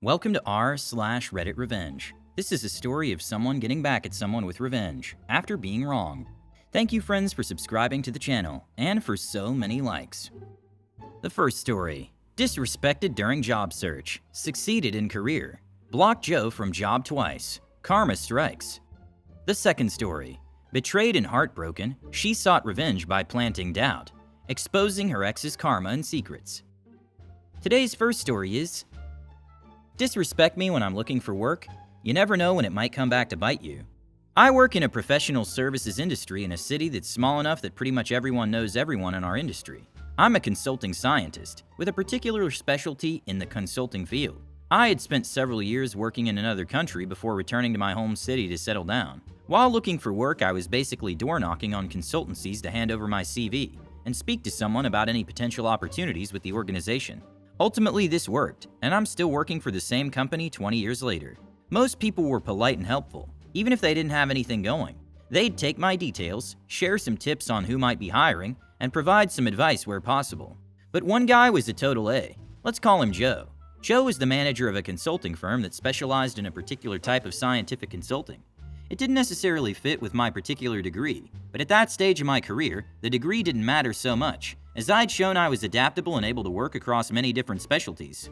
Welcome to r/RedditRevenge. This is a story of someone getting back at someone with revenge after being wrong. Thank you friends for subscribing to the channel and for so many likes. The first story. Disrespected during job search. Succeeded in career. Blocked Joe from job twice. Karma strikes. The second story. Betrayed and heartbroken, she sought revenge by planting doubt, exposing her ex's karma and secrets. Today's first story is: disrespect me when I'm looking for work? You never know when it might come back to bite you. I work in a professional services industry in a city that's small enough that pretty much everyone knows everyone in our industry. I'm a consulting scientist with a particular specialty in the consulting field. I had spent several years working in another country before returning to my home city to settle down. While looking for work, I was basically door knocking on consultancies to hand over my CV and speak to someone about any potential opportunities with the organization. Ultimately, this worked, and I'm still working for the same company 20 years later. Most people were polite and helpful, even if they didn't have anything going. They'd take my details, share some tips on who might be hiring, and provide some advice where possible. But one guy was a total A. Let's call him Joe. Joe was the manager of a consulting firm that specialized in a particular type of scientific consulting. It didn't necessarily fit with my particular degree, but at that stage of my career, the degree didn't matter so much, as I'd shown I was adaptable and able to work across many different specialties.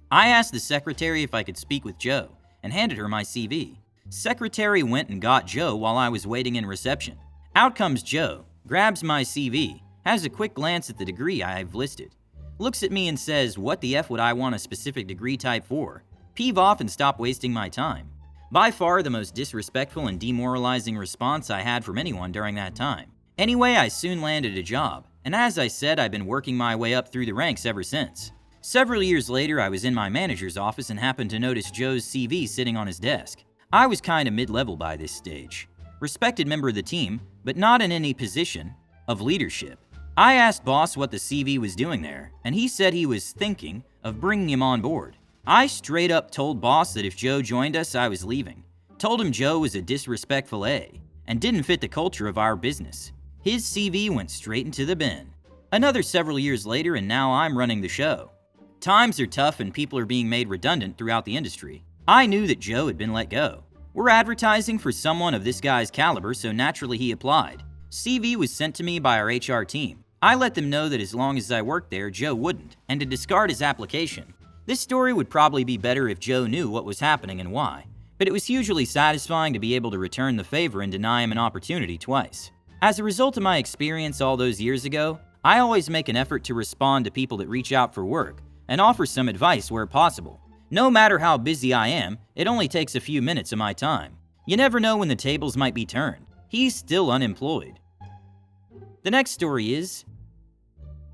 I asked the secretary if I could speak with Joe, and handed her my CV. Secretary went and got Joe while I was waiting in reception. Out comes Joe, grabs my CV, has a quick glance at the degree I've listed, looks at me and says, "What the F would I want a specific degree type for? Peeve off and stop wasting my time." By far the most disrespectful and demoralizing response I had from anyone during that time. Anyway, I soon landed a job, and as I said, I've been working my way up through the ranks ever since. Several years later, I was in my manager's office and happened to notice Joe's CV sitting on his desk. I was kinda mid-level by this stage. Respected member of the team, but not in any position of leadership. I asked boss what the CV was doing there, and he said he was thinking of bringing him on board. I straight up told boss that if Joe joined us, I was leaving. Told him Joe was a disrespectful A, and didn't fit the culture of our business. His CV went straight into the bin. Another several years later, and now I'm running the show. Times are tough and people are being made redundant throughout the industry. I knew that Joe had been let go. We're advertising for someone of this guy's caliber, so naturally he applied. CV was sent to me by our HR team. I let them know that as long as I worked there, Joe wouldn't, and to discard his application. This story would probably be better if Joe knew what was happening and why, but it was hugely satisfying to be able to return the favor and deny him an opportunity twice. As a result of my experience all those years ago, I always make an effort to respond to people that reach out for work and offer some advice where possible. No matter how busy I am, it only takes a few minutes of my time. You never know when the tables might be turned. He's still unemployed. The next story is: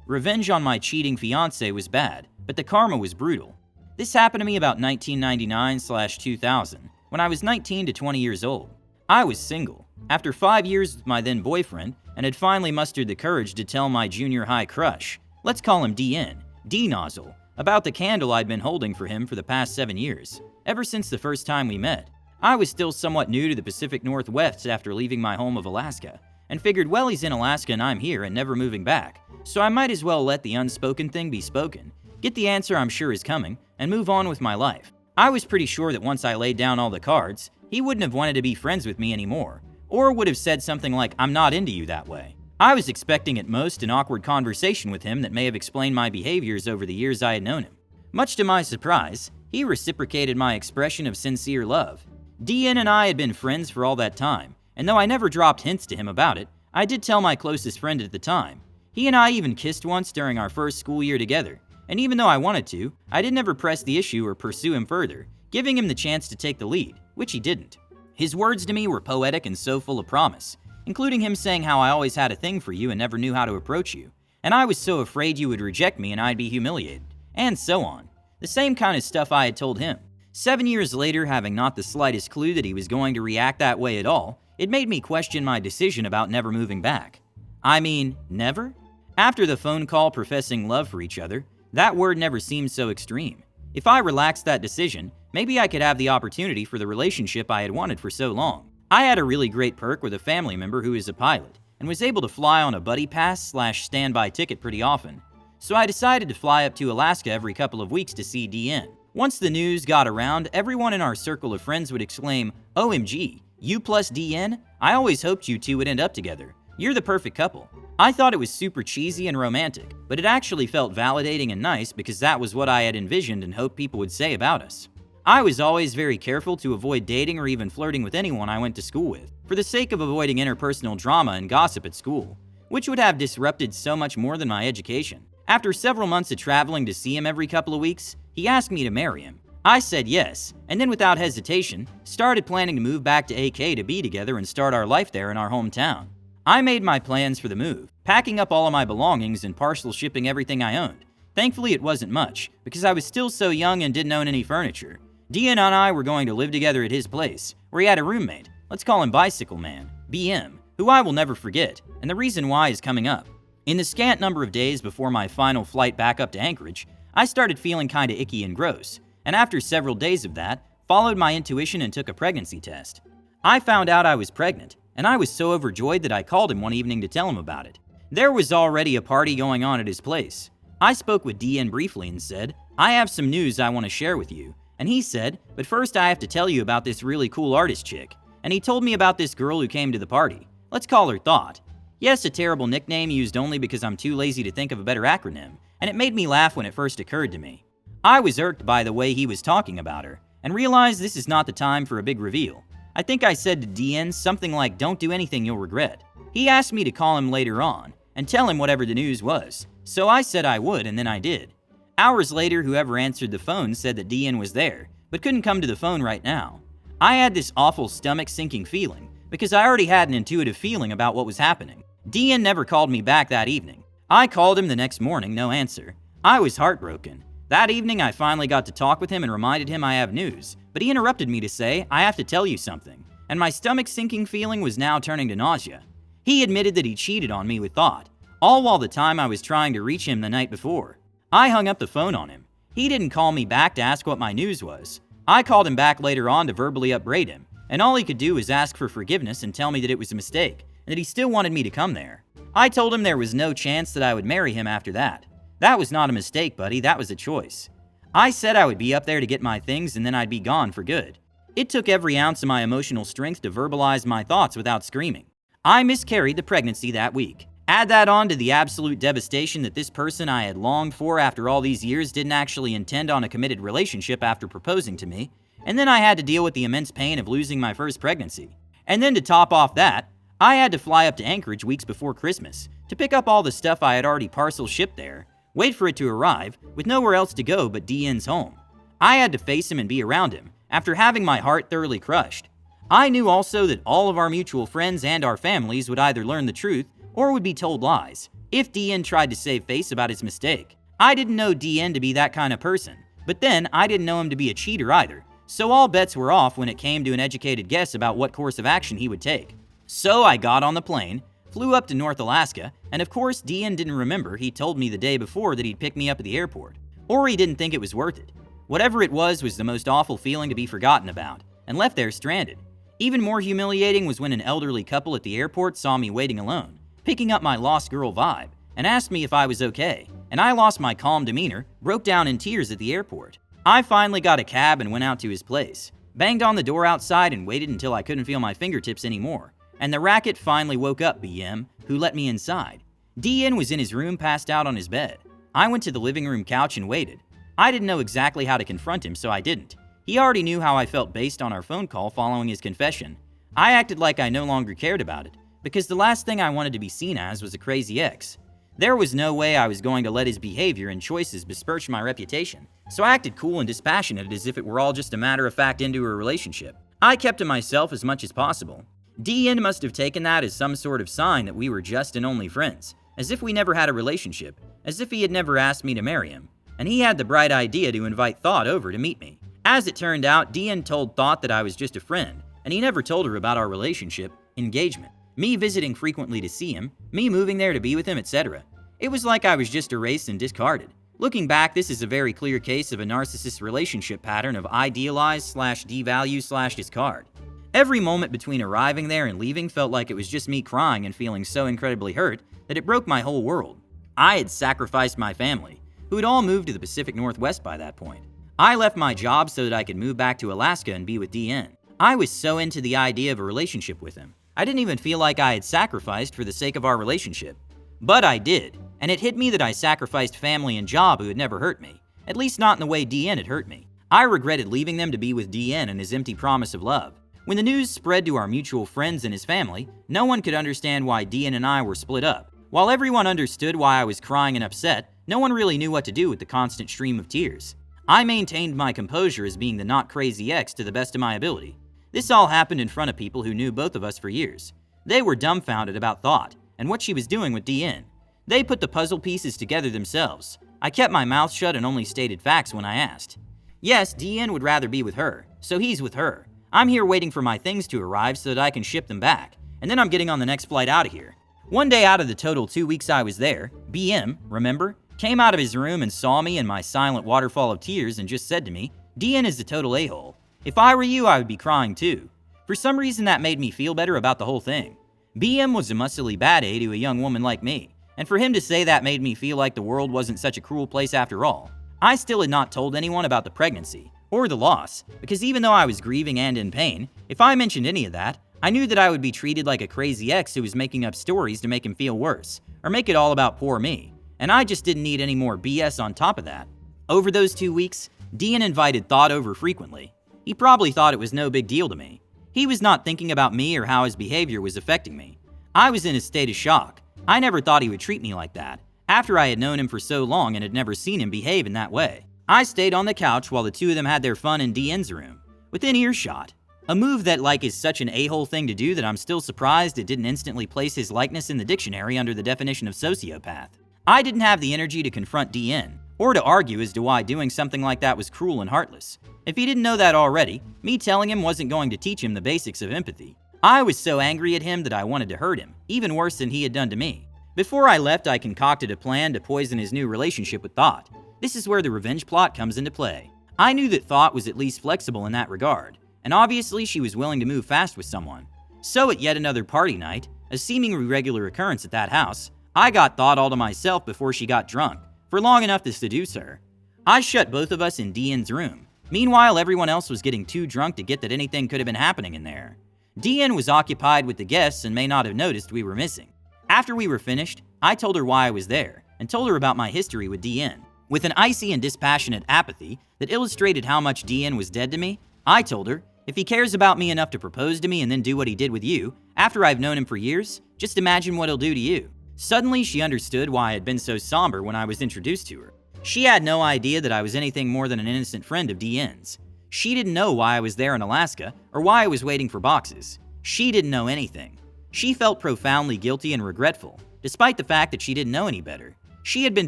revenge on my cheating fiance was bad, but the karma was brutal. This happened to me about 1999/2000, when I was 19 to 20 years old. I was single, after 5 years with my then boyfriend, and had finally mustered the courage to tell my junior high crush, let's call him DN, D-Nozzle, about the candle I'd been holding for him for the past 7 years, ever since the first time we met. I was still somewhat new to the Pacific Northwest after leaving my home of Alaska, and figured, well, he's in Alaska and I'm here and never moving back, so I might as well let the unspoken thing be spoken, get the answer I'm sure is coming, and move on with my life. I was pretty sure that once I laid down all the cards, he wouldn't have wanted to be friends with me anymore, or would have said something like, "I'm not into you that way." I was expecting at most an awkward conversation with him that may have explained my behaviors over the years I had known him. Much to my surprise, he reciprocated my expression of sincere love. DN and I had been friends for all that time, and though I never dropped hints to him about it, I did tell my closest friend at the time. He and I even kissed once during our first school year together, and even though I wanted to, I did never press the issue or pursue him further, giving him the chance to take the lead, which he didn't. His words to me were poetic and so full of promise, including him saying how I always had a thing for you and never knew how to approach you, and I was so afraid you would reject me and I'd be humiliated, and so on. The same kind of stuff I had told him. 7 years later, having not the slightest clue that he was going to react that way at all, it made me question my decision about never moving back. I mean, never? After the phone call professing love for each other, that word never seemed so extreme. If I relaxed that decision, maybe I could have the opportunity for the relationship I had wanted for so long. I had a really great perk with a family member who is a pilot, and was able to fly on a buddy pass/standby ticket pretty often. So I decided to fly up to Alaska every couple of weeks to see DN. Once the news got around, everyone in our circle of friends would exclaim, "OMG, you plus DN? I always hoped you two would end up together. You're the perfect couple." I thought it was super cheesy and romantic, but it actually felt validating and nice because that was what I had envisioned and hoped people would say about us. I was always very careful to avoid dating or even flirting with anyone I went to school with, for the sake of avoiding interpersonal drama and gossip at school, which would have disrupted so much more than my education. After several months of traveling to see him every couple of weeks, he asked me to marry him. I said yes, and then without hesitation, started planning to move back to AK to be together and start our life there in our hometown. I made my plans for the move, packing up all of my belongings and partial shipping everything I owned. Thankfully it wasn't much, because I was still so young and didn't own any furniture. Dean and I were going to live together at his place, where he had a roommate, let's call him Bicycle Man, BM, who I will never forget, and the reason why is coming up. In the scant number of days before my final flight back up to Anchorage, I started feeling kinda icky and gross, and after several days of that, followed my intuition and took a pregnancy test. I found out I was pregnant, and I was so overjoyed that I called him one evening to tell him about it. There was already a party going on at his place. I spoke with DN briefly and said, "I have some news I want to share with you." And he said, "But first I have to tell you about this really cool artist chick." And he told me about this girl who came to the party. Let's call her Thought. Yes, a terrible nickname used only because I'm too lazy to think of a better acronym, and it made me laugh when it first occurred to me. I was irked by the way he was talking about her, and realized this is not the time for a big reveal. I think I said to DN something like, "Don't do anything you'll regret." He asked me to call him later on, and tell him whatever the news was, so I said I would, and then I did. Hours later, whoever answered the phone said that DN was there, but couldn't come to the phone right now. I had this awful stomach-sinking feeling, because I already had an intuitive feeling about what was happening. DN never called me back that evening. I called him the next morning, no answer. I was heartbroken. That evening, I finally got to talk with him and reminded him I have news, but he interrupted me to say, "I have to tell you something," and my stomach-sinking feeling was now turning to nausea. He admitted that he cheated on me with Thought, all while the time I was trying to reach him the night before. I hung up the phone on him. He didn't call me back to ask what my news was. I called him back later on to verbally upbraid him, and all he could do was ask for forgiveness and tell me that it was a mistake, and that he still wanted me to come there. I told him there was no chance that I would marry him after that. That was not a mistake, buddy, that was a choice. I said I would be up there to get my things and then I'd be gone for good. It took every ounce of my emotional strength to verbalize my thoughts without screaming. I miscarried the pregnancy that week. Add that on to the absolute devastation that this person I had longed for after all these years didn't actually intend on a committed relationship after proposing to me, and then I had to deal with the immense pain of losing my first pregnancy. And then to top off that, I had to fly up to Anchorage weeks before Christmas to pick up all the stuff I had already parcel shipped there, wait for it to arrive, with nowhere else to go but DN's home. I had to face him and be around him, after having my heart thoroughly crushed. I knew also that all of our mutual friends and our families would either learn the truth or would be told lies, if DN tried to save face about his mistake. I didn't know DN to be that kind of person, but then I didn't know him to be a cheater either, so all bets were off when it came to an educated guess about what course of action he would take. So I got on the plane, flew up to North Alaska, and of course DN didn't remember he told me the day before that he'd pick me up at the airport. Or he didn't think it was worth it. Whatever it was the most awful feeling to be forgotten about, and left there stranded. Even more humiliating was when an elderly couple at the airport saw me waiting alone, picking up my lost girl vibe, and asked me if I was okay, and I lost my calm demeanor, broke down in tears at the airport. I finally got a cab and went out to his place, banged on the door outside and waited until I couldn't feel my fingertips anymore. And the racket finally woke up BM, who let me inside. DN was in his room passed out on his bed. I went to the living room couch and waited. I didn't know exactly how to confront him, so I didn't. He already knew how I felt based on our phone call following his confession. I acted like I no longer cared about it, because the last thing I wanted to be seen as was a crazy ex. There was no way I was going to let his behavior and choices besmirch my reputation, so I acted cool and dispassionate as if it were all just a matter-of-fact into a relationship. I kept to myself as much as possible. DN must have taken that as some sort of sign that we were just and only friends, as if we never had a relationship, as if he had never asked me to marry him, and he had the bright idea to invite Thought over to meet me. As it turned out, DN told Thought that I was just a friend, and he never told her about our relationship, engagement, me visiting frequently to see him, me moving there to be with him, etc. It was like I was just erased and discarded. Looking back, this is a very clear case of a narcissist relationship pattern of idealize/devalue/discard. Every moment between arriving there and leaving felt like it was just me crying and feeling so incredibly hurt that it broke my whole world. I had sacrificed my family, who had all moved to the Pacific Northwest by that point. I left my job so that I could move back to Alaska and be with DN. I was so into the idea of a relationship with him. I didn't even feel like I had sacrificed for the sake of our relationship. But I did, and it hit me that I sacrificed family and job who had never hurt me, at least not in the way DN had hurt me. I regretted leaving them to be with DN and his empty promise of love. When the news spread to our mutual friends and his family, no one could understand why DN and I were split up. While everyone understood why I was crying and upset, no one really knew what to do with the constant stream of tears. I maintained my composure as being the not crazy ex to the best of my ability. This all happened in front of people who knew both of us for years. They were dumbfounded about Thought and what she was doing with DN. They put the puzzle pieces together themselves. I kept my mouth shut and only stated facts when I asked. Yes, DN would rather be with her, so he's with her. I'm here waiting for my things to arrive so that I can ship them back, and then I'm getting on the next flight out of here. One day out of the total 2 weeks I was there, BM, remember, came out of his room and saw me in my silent waterfall of tears and just said to me, DN is a total a-hole. If I were you, I would be crying too. For some reason that made me feel better about the whole thing. BM was a muscly bad A to a young woman like me, and for him to say that made me feel like the world wasn't such a cruel place after all. I still had not told anyone about the pregnancy, or the loss, because even though I was grieving and in pain, if I mentioned any of that, I knew that I would be treated like a crazy ex who was making up stories to make him feel worse, or make it all about poor me, and I just didn't need any more BS on top of that. Over those 2 weeks, DN invited Thought over frequently. He probably thought it was no big deal to me. He was not thinking about me or how his behavior was affecting me. I was in a state of shock. I never thought he would treat me like that, after I had known him for so long and had never seen him behave in that way. I stayed on the couch while the two of them had their fun in DN's room, within earshot. A move that is such an a-hole thing to do that I'm still surprised it didn't instantly place his likeness in the dictionary under the definition of sociopath. I didn't have the energy to confront DN, or to argue as to why doing something like that was cruel and heartless. If he didn't know that already, me telling him wasn't going to teach him the basics of empathy. I was so angry at him that I wanted to hurt him, even worse than he had done to me. Before I left, I concocted a plan to poison his new relationship with Thought. This is where the revenge plot comes into play. I knew that Thought was at least flexible in that regard, and obviously she was willing to move fast with someone. So at yet another party night, a seemingly regular occurrence at that house, I got Thought all to myself before she got drunk, for long enough to seduce her. I shut both of us in DN's room. Meanwhile, everyone else was getting too drunk to get that anything could have been happening in there. DN was occupied with the guests and may not have noticed we were missing. After we were finished, I told her why I was there, and told her about my history with DN. With an icy and dispassionate apathy that illustrated how much DN was dead to me, I told her, if he cares about me enough to propose to me and then do what he did with you, after I've known him for years, just imagine what he'll do to you. Suddenly, she understood why I had been so somber when I was introduced to her. She had no idea that I was anything more than an innocent friend of DN's. She didn't know why I was there in Alaska, or why I was waiting for boxes. She didn't know anything. She felt profoundly guilty and regretful, despite the fact that she didn't know any better. She had been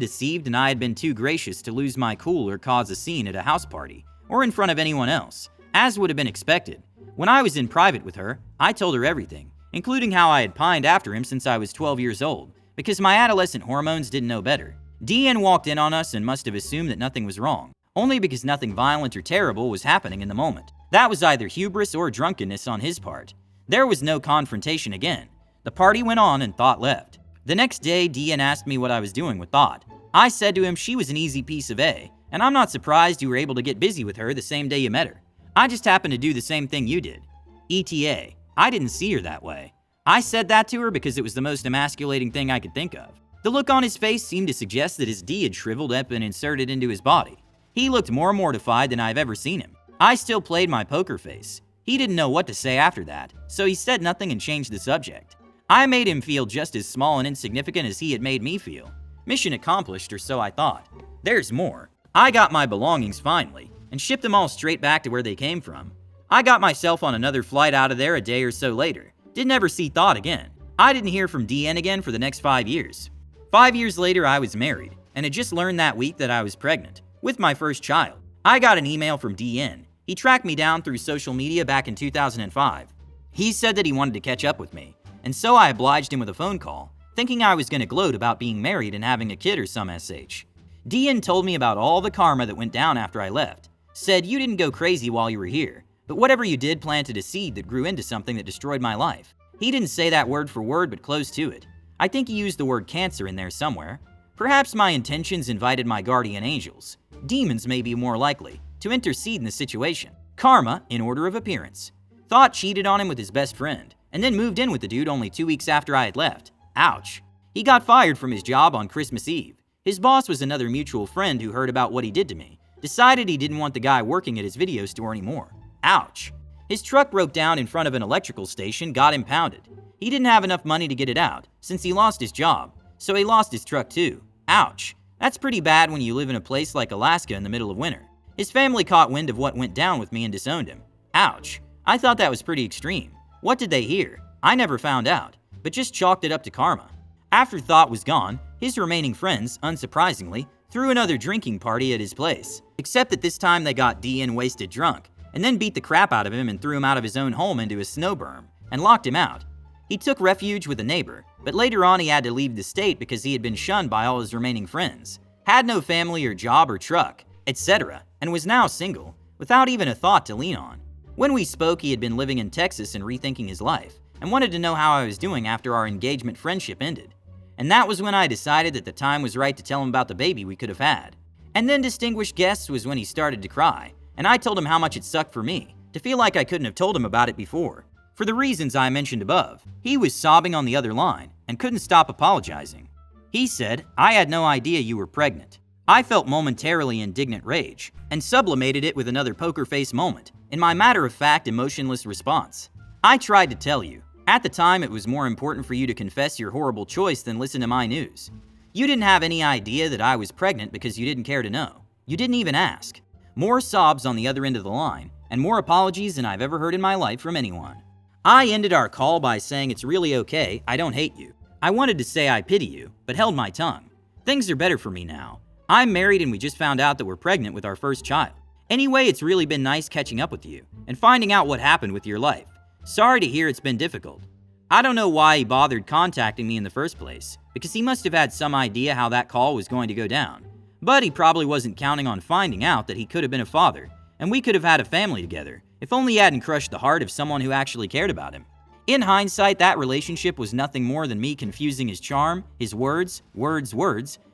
deceived and I had been too gracious to lose my cool or cause a scene at a house party, or in front of anyone else, as would have been expected. When I was in private with her, I told her everything, including how I had pined after him since I was 12 years old, because my adolescent hormones didn't know better. DN walked in on us and must have assumed that nothing was wrong, only because nothing violent or terrible was happening in the moment. That was either hubris or drunkenness on his part. There was no confrontation again. The party went on and Thought left. The next day, DN asked me what I was doing with Thought. I said to him she was an easy piece of A, and I'm not surprised you were able to get busy with her the same day you met her. I just happened to do the same thing you did. ETA, I didn't see her that way. I said that to her because it was the most emasculating thing I could think of. The look on his face seemed to suggest that his D had shriveled up and inserted into his body. He looked more mortified than I've ever seen him. I still played my poker face. He didn't know what to say after that, so he said nothing and changed the subject. I made him feel just as small and insignificant as he had made me feel. Mission accomplished, or so I thought. There's more. I got my belongings finally, and shipped them all straight back to where they came from. I got myself on another flight out of there a day or so later. Didn't ever see Thought again. I didn't hear from DN again for the next 5 years. 5 years later, I was married, and had just learned that week that I was pregnant, with my first child. I got an email from DN. He tracked me down through social media back in 2005. He said that he wanted to catch up with me, and so I obliged him with a phone call, thinking I was going to gloat about being married and having a kid or some SH. DN told me about all the karma that went down after I left. Said you didn't go crazy while you were here, but whatever you did planted a seed that grew into something that destroyed my life. He didn't say that word for word, but close to it. I think he used the word cancer in there somewhere. Perhaps my intentions invited my guardian angels, demons may be more likely, to intercede in the situation. Karma, in order of appearance. Thought cheated on him with his best friend, and then moved in with the dude only 2 weeks after I had left. Ouch. He got fired from his job on Christmas Eve. His boss was another mutual friend who heard about what he did to me. Decided he didn't want the guy working at his video store anymore. Ouch. His truck broke down in front of an electrical station, got impounded. He didn't have enough money to get it out, since he lost his job, so he lost his truck too. Ouch. That's pretty bad when you live in a place like Alaska in the middle of winter. His family caught wind of what went down with me and disowned him. Ouch. I thought that was pretty extreme. What did they hear? I never found out, but just chalked it up to karma. After Thought was gone, his remaining friends, unsurprisingly, threw another drinking party at his place. Except that this time they got D.N. wasted drunk, and then beat the crap out of him and threw him out of his own home into a snow berm, and locked him out. He took refuge with a neighbor, but later on he had to leave the state because he had been shunned by all his remaining friends, had no family or job or truck, etc., and was now single, without even a thought to lean on. When we spoke, he had been living in Texas and rethinking his life, and wanted to know how I was doing after our engagement friendship ended. And that was when I decided that the time was right to tell him about the baby we could have had. And then Distinguished Guests was when he started to cry, and I told him how much it sucked for me, to feel like I couldn't have told him about it before. For the reasons I mentioned above, he was sobbing on the other line, and couldn't stop apologizing. He said, "I had no idea you were pregnant." I felt momentarily indignant rage, and sublimated it with another poker face moment, in my matter-of-fact, emotionless response. I tried to tell you. At the time, it was more important for you to confess your horrible choice than listen to my news. You didn't have any idea that I was pregnant because you didn't care to know. You didn't even ask. More sobs on the other end of the line, and more apologies than I've ever heard in my life from anyone. I ended our call by saying it's really okay, I don't hate you. I wanted to say I pity you, but held my tongue. Things are better for me now. I'm married and we just found out that we're pregnant with our first child. Anyway, it's really been nice catching up with you, and finding out what happened with your life. Sorry to hear it's been difficult. I don't know why he bothered contacting me in the first place, because he must have had some idea how that call was going to go down. But he probably wasn't counting on finding out that he could have been a father, and we could have had a family together, if only he hadn't crushed the heart of someone who actually cared about him. In hindsight, that relationship was nothing more than me confusing his charm, his words,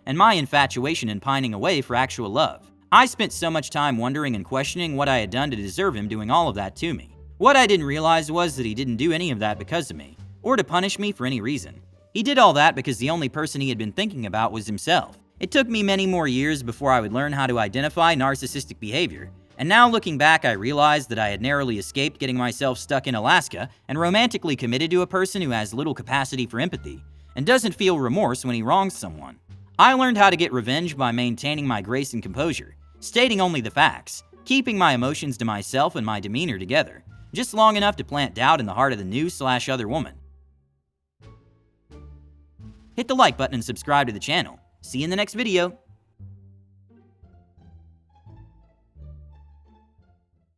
and my infatuation and pining away for actual love. I spent so much time wondering and questioning what I had done to deserve him doing all of that to me. What I didn't realize was that he didn't do any of that because of me, or to punish me for any reason. He did all that because the only person he had been thinking about was himself. It took me many more years before I would learn how to identify narcissistic behavior, and now looking back I realized that I had narrowly escaped getting myself stuck in Alaska and romantically committed to a person who has little capacity for empathy, and doesn't feel remorse when he wrongs someone. I learned how to get revenge by maintaining my grace and composure, stating only the facts, keeping my emotions to myself and my demeanor together, just long enough to plant doubt in the heart of the new/other woman. Hit the like button and subscribe to the channel. See you in the next video.